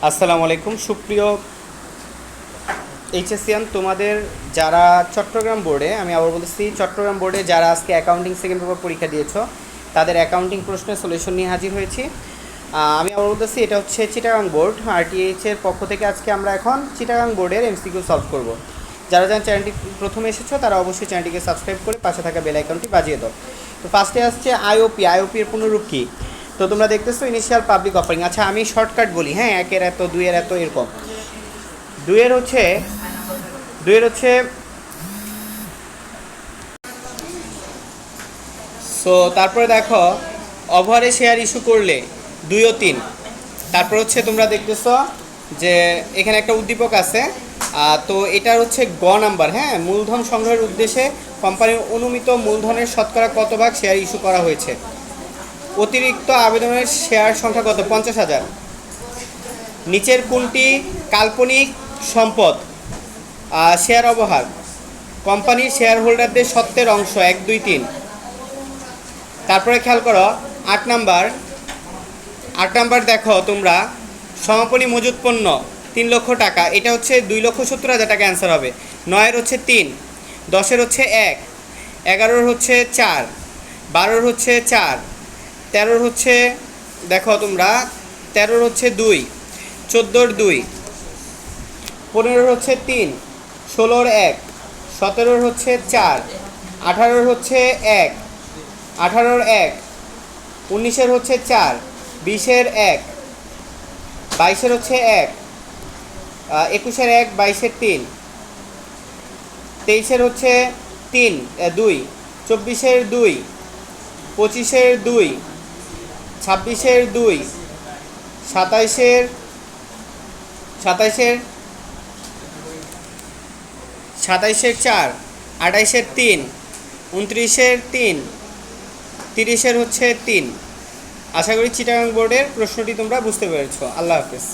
আসসালামু আলাইকুম সুপ্রিয় এইচএসসিয়ান, তোমাদের যারা চট্টগ্রাম বোর্ডে, আমি আবার বলতেছি চট্টগ্রাম বোর্ডে যারা আজকে অ্যাকাউন্টিং সেকেন্ড পেপার পরীক্ষা দিয়েছো, তাদের অ্যাকাউন্টিং প্রশ্নের সলিউশন নিয়ে হাজির হয়েছি। আমি আবার বলতেছি এটা হচ্ছে চিটাগাং বোর্ড আরটিএইচের পক্ষ থেকে। আজকে আমরা এখন চিটাগাং বোর্ডের এমসিকিউ সলভ করব। যারা যারা চ্যানেলটি প্রথমে এসেছো তারা অবশ্যই চ্যানেলটিকে সাবস্ক্রাইব করে পাশে থাকা বেল আইকনটি বাজিয়ে দাও। তো ফার্স্টে আসছে আইওপি এর পুনরূপ কী? তো তোমরা দেখতেছো ইনিশিয়াল পাবলিক অফারিং। আচ্ছা, আমি শর্টকাট বলি, হ্যাঁ, একের এত, দুইয়ের এত, এরকম। দুইয়ের হচ্ছে সো তারপরে দেখো ওভারে শেয়ার ইস্যু করলে 2 ও 3। তারপর হচ্ছে তোমরা দেখতেছো যে এখানে একটা উদ্দীপক আছে। তো এটার হচ্ছে গ নাম্বার, হ্যাঁ, মূলধন সংগ্রহের উদ্দেশ্যে কোম্পানির অনুমিত মূলধনের শতকরা কত ভাগ শেয়ার ইস্যু করা হয়েছে? অতিরিক্ত আবেদনের শেয়ার সংখ্যা কত? 50,000। নিচের কোনটি কাল্পনিক সম্পদ? শেয়ার অবহার। কোম্পানির শেয়ার হোল্ডারদের সত্ত্বের অংশ 1, 2, 3। তারপরে খেয়াল করো 8 নাম্বার দেখো তোমরা, সমাপনী মজুত পণ্য 3 লক্ষ টাকা, এটা হচ্ছে 2,70,000 টাকা অ্যান্সার হবে। 9-এর হচ্ছে 3, 10-এর হচ্ছে 1, 11-এর হচ্ছে 4, 12-এর হচ্ছে 4, 13-এর হচ্ছে দেখো তোমরা 13-এর হচ্ছে 2, 14-এর 2, 15-এর হচ্ছে 3, 16-এর 1, 17-এর হচ্ছে 4, 18-এর হচ্ছে 1, 18-এর 1, 19-এর হচ্ছে 4, 20-এর 1, 22-এর হচ্ছে 1, 21-এর 1, 22-এর 3, 23-এর হচ্ছে 3, 2, 24-এর 2, 25-এর 2, 26-এর 2, 27-এর 27-এর 4, 28-এর 3, 29-এর 3, 30-এর হচ্ছে 3। আশা করি চিটাগাং বোর্ডের প্রশ্নটি তোমরা বুঝতে পেরেছো। আল্লাহ হাফেজ।